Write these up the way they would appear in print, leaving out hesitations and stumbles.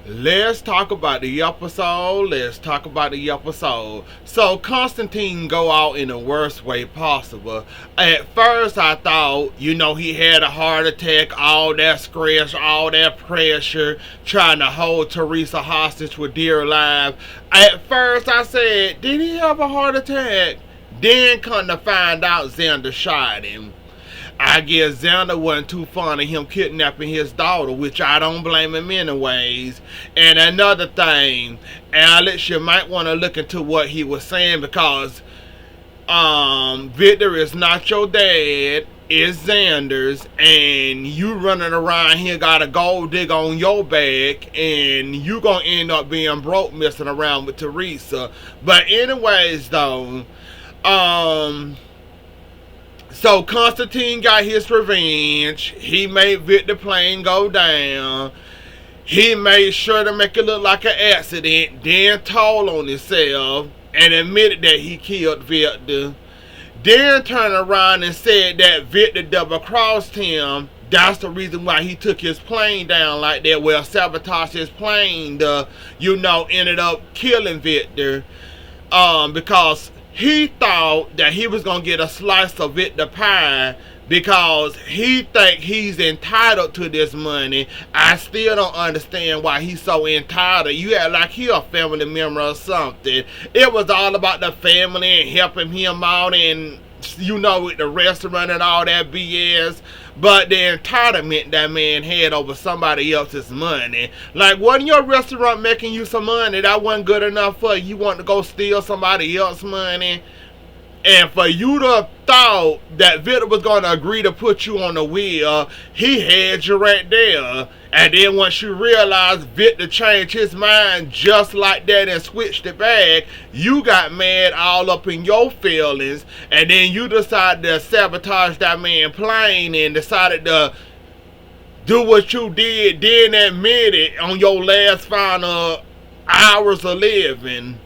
Let's talk about the episode. So Constantine go out in the worst way possible. At first I thought, he had a heart attack, all that stress, all that pressure, trying to hold Teresa hostage with dear life. At first I said, did he have a heart attack? Then come to find out Xander shot him. I guess Xander wasn't too fond of him kidnapping his daughter, which I don't blame him anyways. And another thing, Alex, you might want to look into what he was saying, because Victor is not your dad, it's Xander's, and you running around here got a gold digger on your back, and you gonna end up being broke messing around with Teresa. But anyways though, so Constantine got his revenge. He made Victor plane go down. He made sure to make it look like an accident, then told on himself and admitted that he killed Victor. Then turned around and said that Victor double crossed him. That's the reason why he took his plane down like that. Well, sabotaged his plane ended up killing Victor. Because he thought that he was going to get a slice of Victor pie because he think he's entitled to this money. I still don't understand why he's so entitled. You act like he a family member or something. It was all about the family and helping him out and, with the restaurant and all that BS. But the entitlement that man had over somebody else's money. Like, wasn't your restaurant making you some money? That wasn't good enough for you. You want to go steal somebody else's money? And for you to thought that Victor was going to agree to put you on the wheel, he had you right there. And then once you realized Victor changed his mind just like that and switched it back, you got mad all up in your feelings. And then you decided to sabotage that man's plane and decided to do what you did, then admit it on your last final hours of living.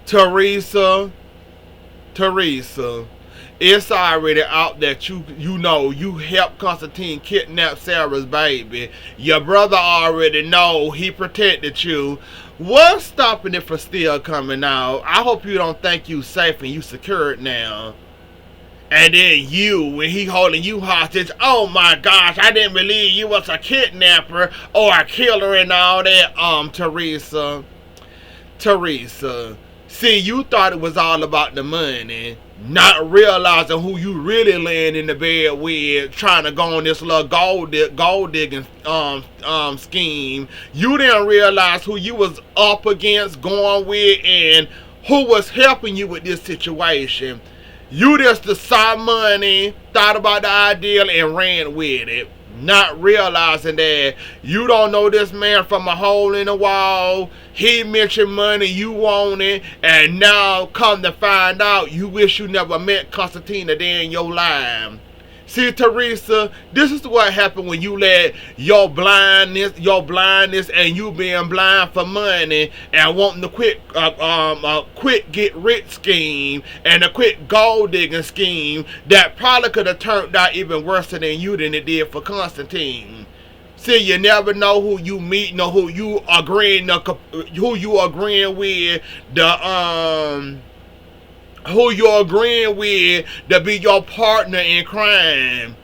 Teresa, it's already out that you helped Constantine kidnap Sarah's baby. Your brother already know he protected you. What's stopping it from still coming out? I hope you don't think you safe and you secured now. And then when he holding you hostage, oh my gosh, I didn't believe you was a kidnapper or a killer and all that. Teresa. See, you thought it was all about the money, not realizing who you really laying in the bed with, trying to go on this little gold digging scheme. You didn't realize who you was up against, going with, and who was helping you with this situation. You just saw money, thought about the ideal, and ran with it. Not realizing that you don't know this man from a hole in the wall. He mentioned money, you want it, and now come to find out you wish you never met Constantine a day in your life. See, Teresa, this is what happened when you let your blindness, and you being blind for money and wanting the quick get rich scheme and a quick gold digging scheme that probably could have turned out even worse than it did for Constantine. See, you never know who you meet, nor who you agreeing with, who you're agreeing with to be your partner in crime.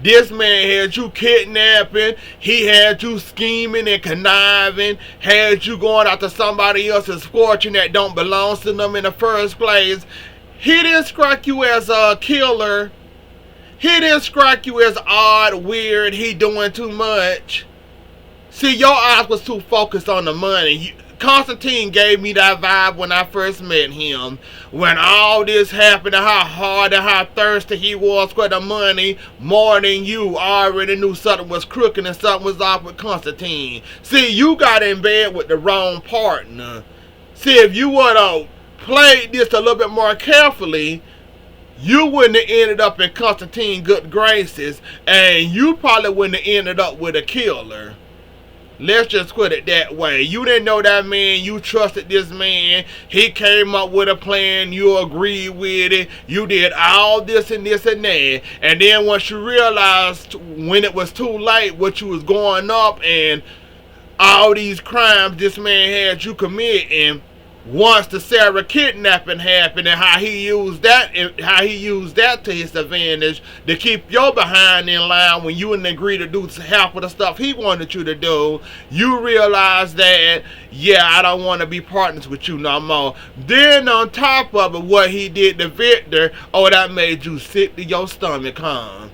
This man had you kidnapping, he had you scheming and conniving, had you going after somebody else's fortune that don't belong to them in the first place. He didn't strike you as a killer. He didn't strike you as odd, weird, he doing too much. See, your eyes was too focused on the money. Constantine gave me that vibe when I first met him. When all this happened and how hard and how thirsty he was for the money, more than you already knew something was crooked and something was off with Constantine. See, you got in bed with the wrong partner. See, if you would have played this a little bit more carefully, you wouldn't have ended up in Constantine's good graces, and you probably wouldn't have ended up with a killer. Let's just put it that way. You didn't know that man. You trusted this man. He came up with a plan. You agreed with it. You did all this and this and that. And then once you realized when it was too late what you was going up and all these crimes this man had you committing once the Sarah kidnapping happened, and how he used that to his advantage to keep your behind in line when you didn't agree to do half of the stuff he wanted you to do. You realize that, yeah, I don't want to be partners with you no more. Then on top of it, what he did to Victor, oh, that made you sick to your stomach, huh?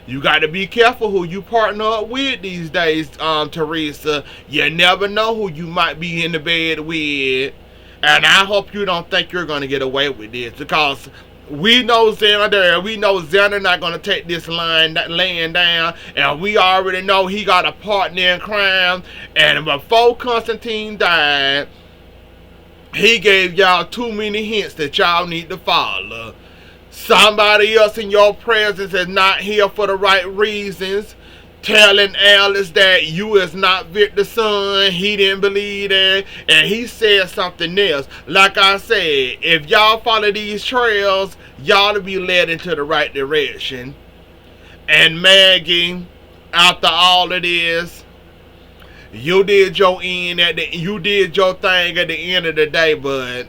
You got to be careful who you partner up with these days, Teresa. You never know who you might be in the bed with. And I hope you don't think you're going to get away with this, because we know Xander not going to take this laying down, and we already know he got a partner in crime. And before Constantine died, he gave y'all too many hints that y'all need to follow. Somebody else in your presence is not here for the right reasons, telling Alice that you is not Victor's son. He didn't believe that, and he said something else. Like I said, if y'all follow these trails, y'all to be led into the right direction. And Maggie, after all of this, you did your thing at the end of the day, but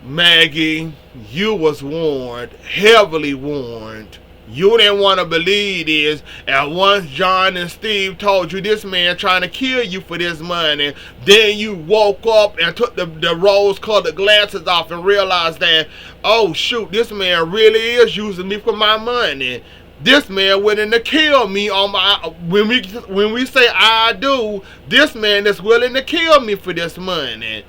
Maggie, you was warned, heavily warned. You didn't want to believe this, and once John and Steve told you this man trying to kill you for this money, then you woke up and took the rose-colored glasses off and realized that, oh shoot, this man really is using me for my money. This man willing to kill me on my, when we say I do, this man is willing to kill me for this money.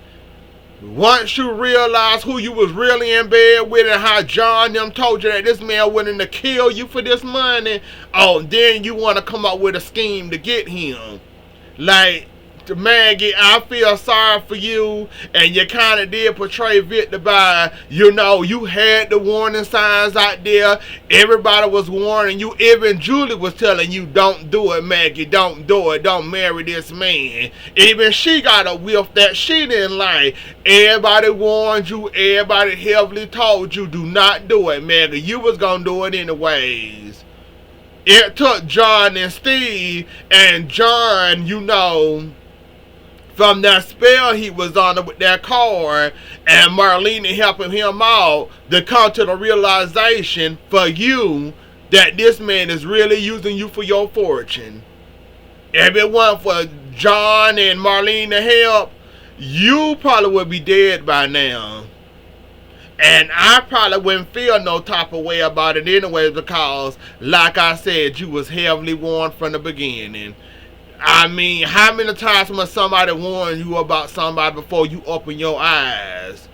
Once you realize who you was really in bed with and how John them told you that this man willing to kill you for this money, oh, then you want to come up with a scheme to get him. Like, Maggie, I feel sorry for you, and you kind of did portray Victor by, you had the warning signs out there. Everybody was warning you. Even Julie was telling you, don't do it, Maggie, don't do it, don't marry this man. Even she got a whiff that she didn't like. Everybody warned you, everybody heavily told you, do not do it, Maggie. You was gonna do it anyways. It took John and Steve, and John, from that spell he was under with that car, and Marlene helping him out to come to the realization for you that this man is really using you for your fortune. If it wasn't for John and Marlene to help, you probably would be dead by now. And I probably wouldn't feel no type of way about it anyway, because, like I said, you was heavily warned from the beginning. I mean, how many times must somebody warn you about somebody before you open your eyes?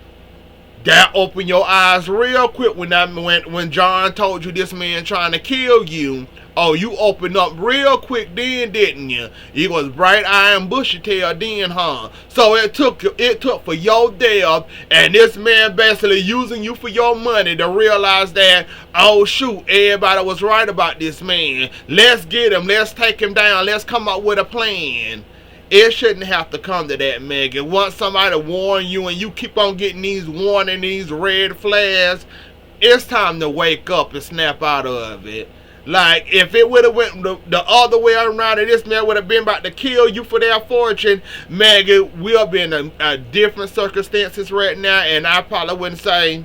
That opened your eyes real quick when John told you this man trying to kill you. Oh, you opened up real quick then, didn't you? It was bright eye and bushy tail then, huh? So it took for your death and this man basically using you for your money to realize that, oh shoot, everybody was right about this man. Let's get him, let's take him down, let's come up with a plan. It shouldn't have to come to that, Megan. Once somebody warn you and you keep on getting these warning, these red flags, it's time to wake up and snap out of it. Like, if it would have went the other way around and this man would have been about to kill you for their fortune, Megan, we'll be in a different circumstances right now, and I probably wouldn't say,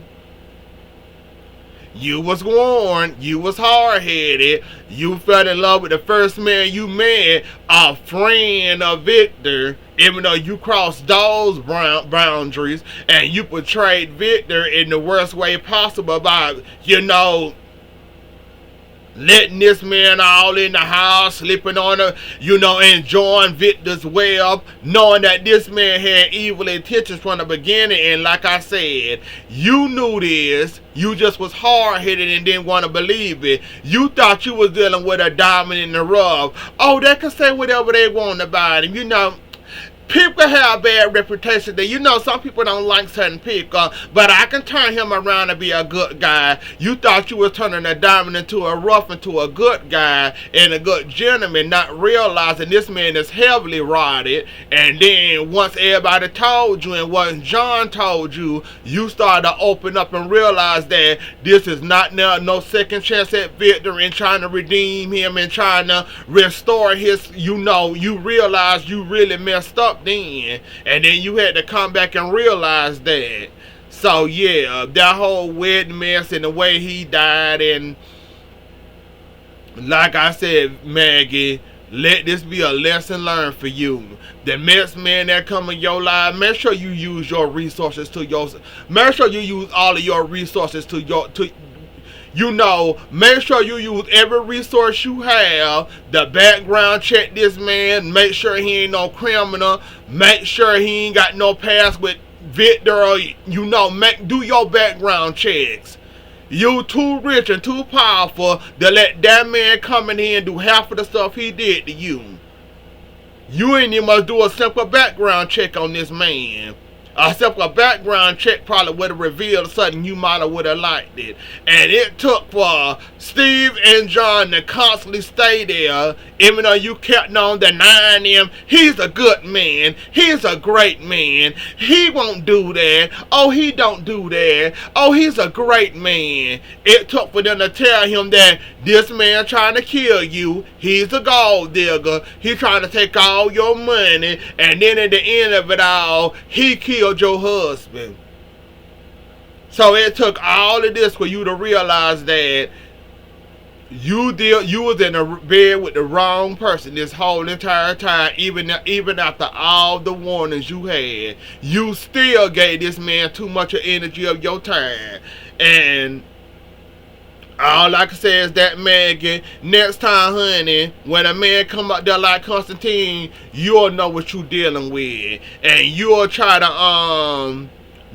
you was warned, you was hard-headed, you fell in love with the first man you met, a friend of Victor, even though you crossed those boundaries, and you portrayed Victor in the worst way possible by, letting this man all in the house, sleeping on her, enjoying Victor's web, knowing that this man had evil intentions from the beginning. And like I said, you knew this, you just was hard-headed and didn't want to believe it. You thought you was dealing with a diamond in the rough. Oh, they can say whatever they want about him. People have bad reputation. That some people don't like certain people, but I can turn him around and be a good guy. You thought you was turning a diamond into a rough into a good guy and a good gentleman, not realizing this man is heavily rotted. And then once everybody told you and once John told you, you started to open up and realize that this is not now no second chance at victory and trying to redeem him and trying to restore his. You realize you really messed up then, and then you had to come back and realize that. So yeah, that whole wedding mess and the way he died, and like I said, Maggie, let this be a lesson learned for you. The next man that come in your life, make sure you use your resources to your. Make sure you use all of your resources to your to. Make sure you use every resource you have. The background check this man. Make sure he ain't no criminal. Make sure he ain't got no past with Victor. Or, do your background checks. You too rich and too powerful to let that man come in here and do half of the stuff he did to you. You ain't even must do a simple background check on this man. A simple background check probably would have revealed something you might have would have liked it. And it took for Steve and John to constantly stay there, even though you kept on denying him. He's a good man. He's a great man. He won't do that. Oh, he don't do that. Oh, he's a great man. It took for them to tell him that this man trying to kill you. He's a gold digger. He's trying to take all your money. And then at the end of it all, he killed your husband. So it took all of this for you to realize that you was in a bed with the wrong person this whole entire time. Even after all the warnings you had, you still gave this man too much energy of your time. And all I can say is that, Maggie, next time, honey, when a man come out there like Constantine, you'll know what you're dealing with. And you'll try to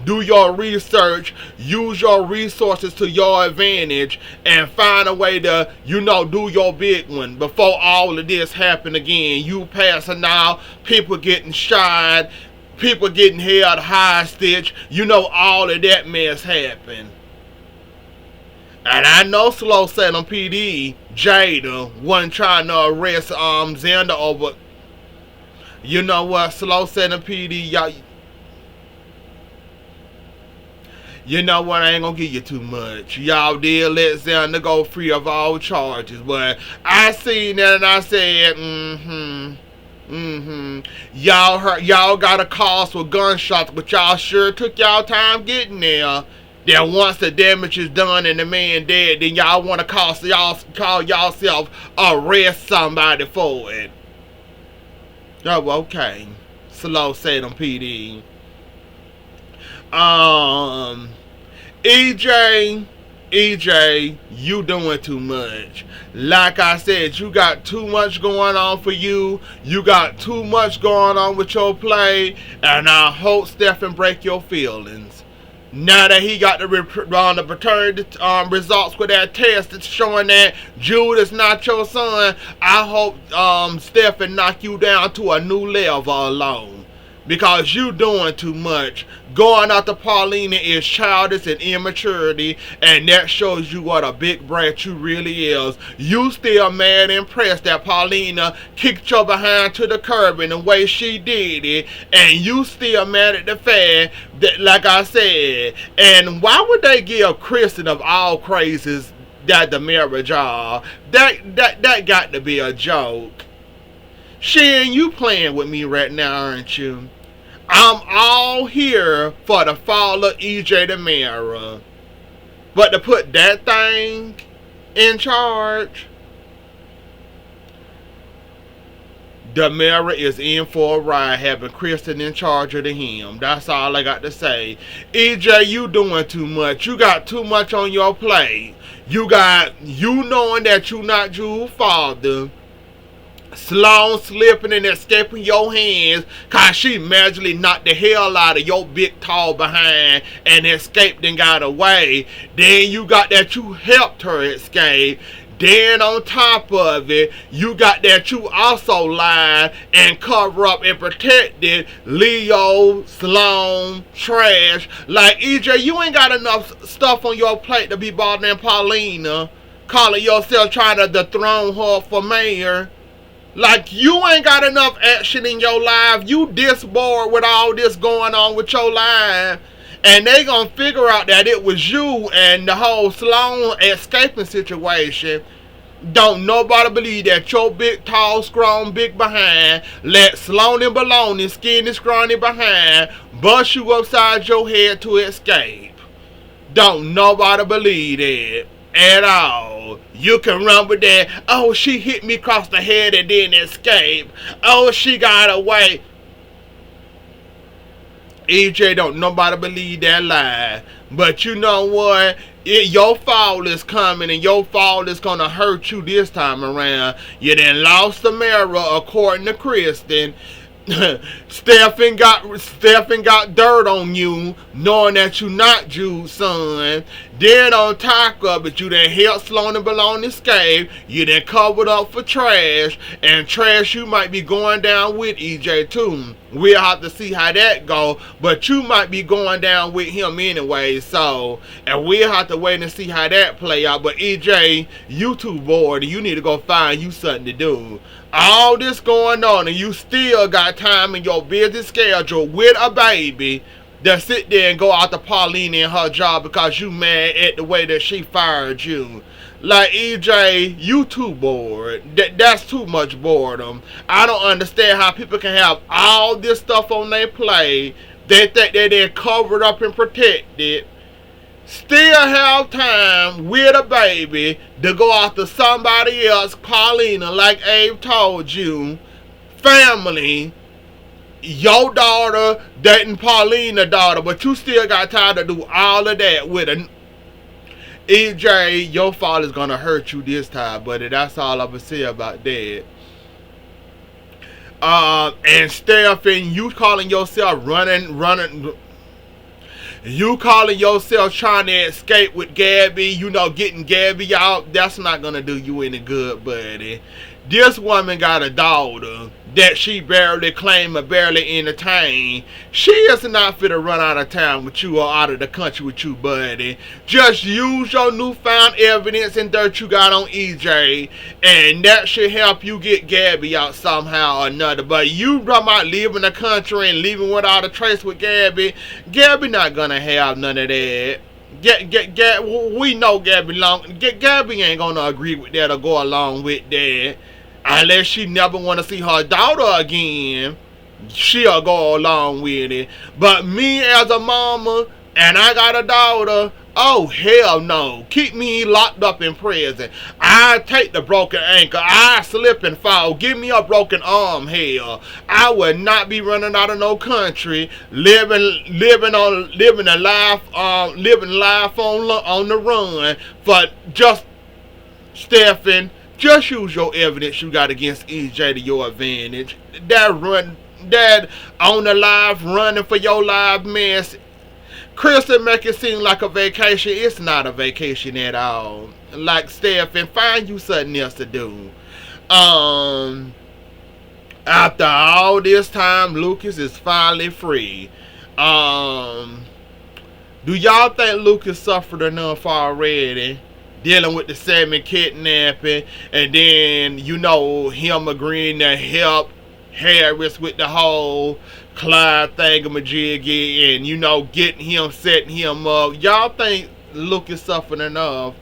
do your research, use your resources to your advantage, and find a way to, do your big one before all of this happen again. You passing out, people getting shot, people getting held hostage, all of that mess happened. And I know Slow Salem PD, Jada, wasn't trying to arrest Xander over. You know what, Slow Salem PD, y'all. You know what, I ain't gonna give you too much. Y'all did let Xander go free of all charges, but I seen that and I said, Y'all got a cause for gunshots, but y'all sure took y'all time getting there. Then once the damage is done and the man dead, then y'all want to call yourself arrest somebody for it. Oh, okay. Slow Salem PD. EJ, you doing too much. Like I said, you got too much going on for you. You got too much going on with your play, and I hope Stephen break your feelings. Now that he got the paternity results with that test that's showing that Jude is not your son, I hope Stephen knock you down to a new level alone. Because you doing too much. Going after Paulina is childish and immaturity, and that shows you what a big brat you really is. You still mad and impressed that Paulina kicked your behind to the curb in the way she did it, and you still mad at the fact that, like I said, and why would they give Kristen of all crazes that the marriage are? That got to be a joke. Shan, you playing with me right now, aren't you? I'm all here for the fall of EJ the Mirror. But to put that thing in charge, the Mirror is in for a ride having Kristen in charge of him. That's all I got to say. EJ, you doing too much. You got too much on your plate. You knowing that you not Jude's father. Sloan slipping and escaping your hands cause she magically knocked the hell out of your big tall behind and escaped and got away. Then you got that you helped her escape. Then on top of it, you got that you also lied and cover up and protected Leo, Sloan, Trash. Like, EJ, you ain't got enough stuff on your plate to be bothering Paulina, calling yourself trying to dethrone her for mayor. Like, you ain't got enough action in your life. You this bored with all this going on with your life. And they gonna figure out that it was you and the whole Sloan escaping situation. Don't nobody believe that your big, tall, strong, big behind let Sloan and Baloney, skinny, scrawny behind, bust you upside your head to escape. Don't nobody believe it at all. You can run with that. Oh, she hit me across the head and didn't escape. Oh, she got away. EJ, don't nobody believe that lie. But you know what? Your fall is coming, and your fall is gonna hurt you this time around. You done lost the mirror, according to Kristen. Stephen got dirt on you, knowing that you not Jude's son. Then on top of it, you done helped Sloan and Baloney escape. You done covered up for Trash, and Trash you might be going down with EJ too. We'll have to see how that go, but you might be going down with him anyway. So, and we'll have to wait and see how that play out. But EJ, you too bored, and you need to go find you something to do. All this going on, and you still got time in your busy schedule with a baby to sit there and go out to Paulina and her job because you mad at the way that she fired you. Like, EJ, you too bored. That's too much boredom. I don't understand how people can have all this stuff on their plate. They think that they're covered up and protected. Still have time with a baby to go after somebody else, Paulina, like Abe told you. Family, your daughter dating Paulina's daughter, but you still got time to do all of that with a EJ. Your fault is gonna hurt you this time, buddy. That's all I'm gonna say about that. And Stephen, you calling yourself running. You calling yourself trying to escape with Gabby, you know, getting Gabby out, that's not going to do you any good, buddy. This woman got a daughter that she barely claim or barely entertain. She is not fit to run out of town with you or out of the country with you, buddy. Just use your newfound evidence and dirt you got on EJ, and that should help you get Gabby out somehow or another. But you talking about leaving the country and leaving without a trace with Gabby, Gabby not gonna have none of that. We know Gabby ain't gonna agree with that or go along with that. Unless she never want to see her daughter again, she'll go along with it. But me as a mama, and I got a daughter, oh hell no. Keep me locked up in prison. I take the broken ankle. I slip and fall. Give me a broken arm, hell. I would not be running out of no country, living a life on the run. For just Stephen. Just use your evidence you got against EJ to your advantage. That on the live running for your live mess. Kristen make it seem like a vacation. It's not a vacation at all. Like, Stephen, find you something else to do. After all this time, Lucas is finally free. Do y'all think Lucas suffered enough already? Dealing with the Salem kidnapping, and then, you know, him agreeing to help Harris with the whole Clyde thingamajiggy, and, you know, setting him up. Y'all think Lucas suffered enough?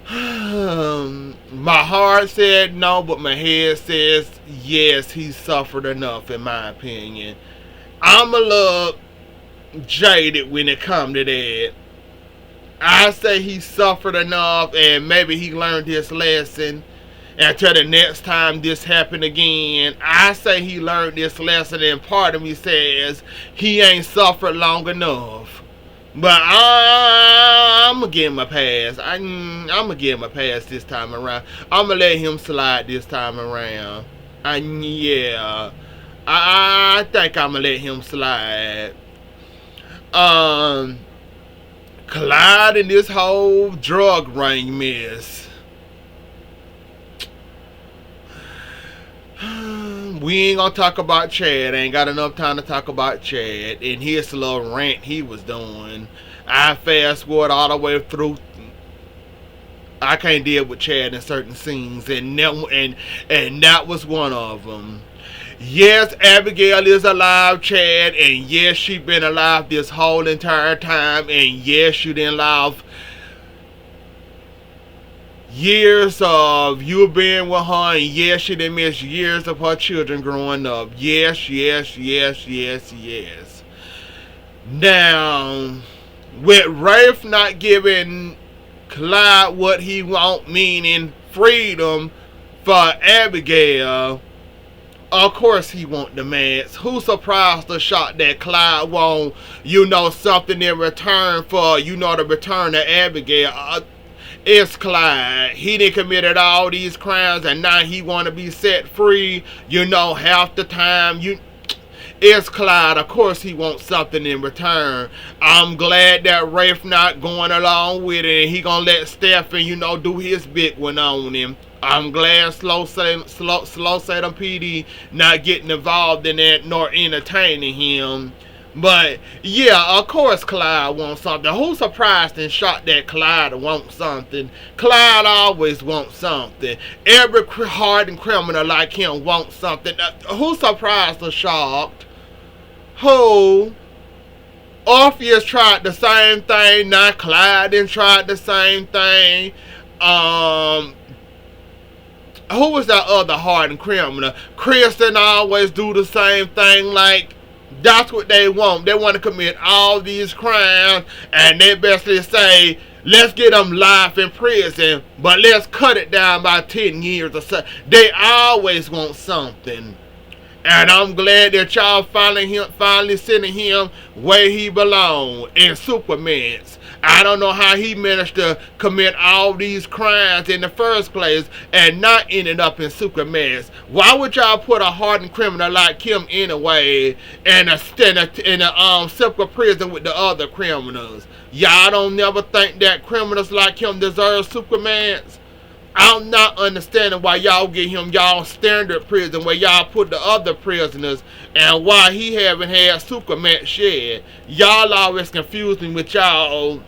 My heart said no, but my head says yes, he suffered enough, in my opinion. I'm a little jaded when it comes to that. I say he suffered enough, and maybe he learned his lesson. Until the next time this happened again, I say he learned this lesson, and part of me says he ain't suffered long enough. But I'm going to give him a pass. I'm going to give him a pass this time around. I'm going to let him slide this time around. Yeah. I think I'm going to let him slide. Clyde and this whole drug ring mess. we ain't gonna talk about Chad. Ain't got enough time to talk about Chad and his little rant he was doing. I fast forward all the way through. I can't deal with Chad in certain scenes, and that was one of them. Yes, Abigail is alive, Chad, and yes, she been alive this whole entire time, and yes, you didn't live years of you being with her, and yes, she didn't miss years of her children growing up. Yes, yes, yes, yes, yes. Now, with Rafe not giving Clyde what he want, meaning freedom for Abigail, of course he want the mans. Who surprised the shot that Clyde want, something in return for, the return to Abigail? It's Clyde. He done committed all these crimes and now he want to be set free, half the time. It's Clyde. Of course he wants something in return. I'm glad that Rafe not going along with it and he gonna let Stephen, do his big one on him. I'm glad Slow Salem PD not getting involved in that nor entertaining him. But yeah, of course Clyde wants something. Who's surprised and shocked that Clyde wants something? Clyde always wants something. Every hardened criminal like him wants something. Who's surprised or shocked? Who? Orpheus tried the same thing. Now Clyde done tried the same thing. Who was that other hardened criminal? Kristen always do the same thing. Like, that's what they want. They want to commit all these crimes, and they basically say, let's get them life in prison, but let's cut it down by 10 years or so. They always want something. And I'm glad that y'all finally sending him where he belongs, in Superman's. I don't know how he managed to commit all these crimes in the first place and not ended up in Superman's. Why would y'all put a hardened criminal like him anyway in a separate prison with the other criminals? Y'all don't never think that criminals like him deserve Superman's? I'm not understanding why y'all get him y'all standard prison where y'all put the other prisoners, and why he haven't had Superman shed. Y'all always confuse me with y'all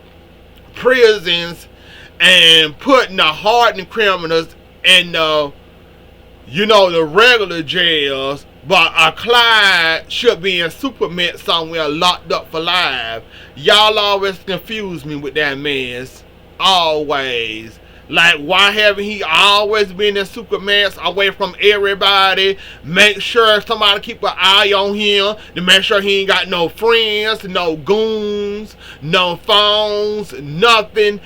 prisons and putting the hardened criminals in the regular jails, but a Clyde should be in Superman somewhere locked up for life. Y'all always confuse me with that mess. Always. Like, why haven't he always been in Superman's away from everybody? Make sure somebody keep an eye on him to make sure he ain't got no friends, no goons, no phones, nothing.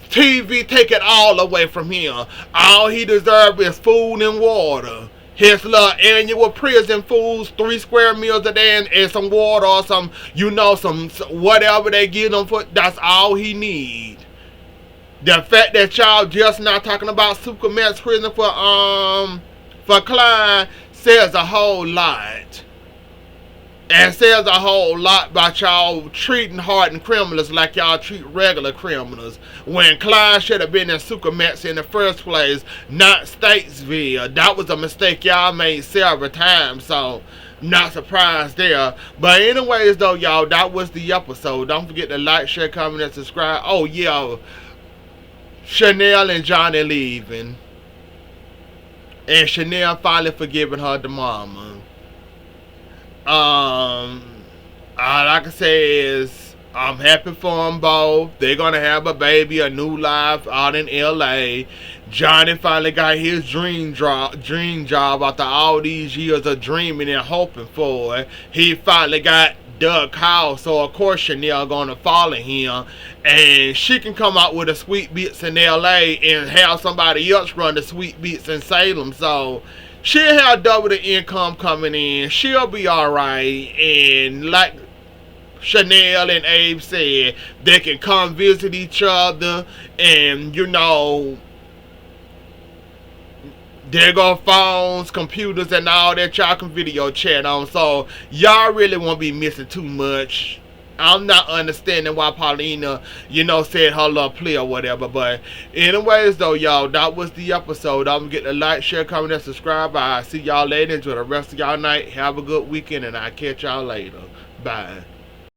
TV, take it all away from him. All he deserves is food and water. His little annual prison foods, 3 square meals a day and some water or some whatever they give him for, that's all he needs. The fact that y'all just not talking about Superman's prison for Clyde says a whole lot. And says a whole lot about y'all treating hardened criminals like y'all treat regular criminals. When Clyde should have been in Supermax in the first place, not Statesville. That was a mistake y'all made several times, so not surprised there. But anyways though, y'all, that was the episode. Don't forget to like, share, comment, and subscribe. Oh yeah, Chanel and Johnny leaving, and Chanel finally forgiving her the mama. All I can say is I'm happy for them both. They're gonna have a baby, a new life out in LA. Johnny finally got his dream job after all these years of dreaming and hoping for it. He finally got Doug House, so of course Chanel gonna follow him, and she can come out with a Sweet Beats in LA and have somebody else run the Sweet Beats in Salem, so she'll have double the income coming in. She'll be alright, and like Chanel and Abe said, they can come visit each other, and there go phones, computers, and all that y'all can video chat on. So y'all really won't be missing too much I'm not understanding why Paulina, said her little plea or whatever. But anyways, though, y'all, that was the episode. I'm gonna get the like, share, comment, and subscribe. I see y'all later. Enjoy the rest of y'all night. Have a good weekend, and I'll catch y'all later. Bye.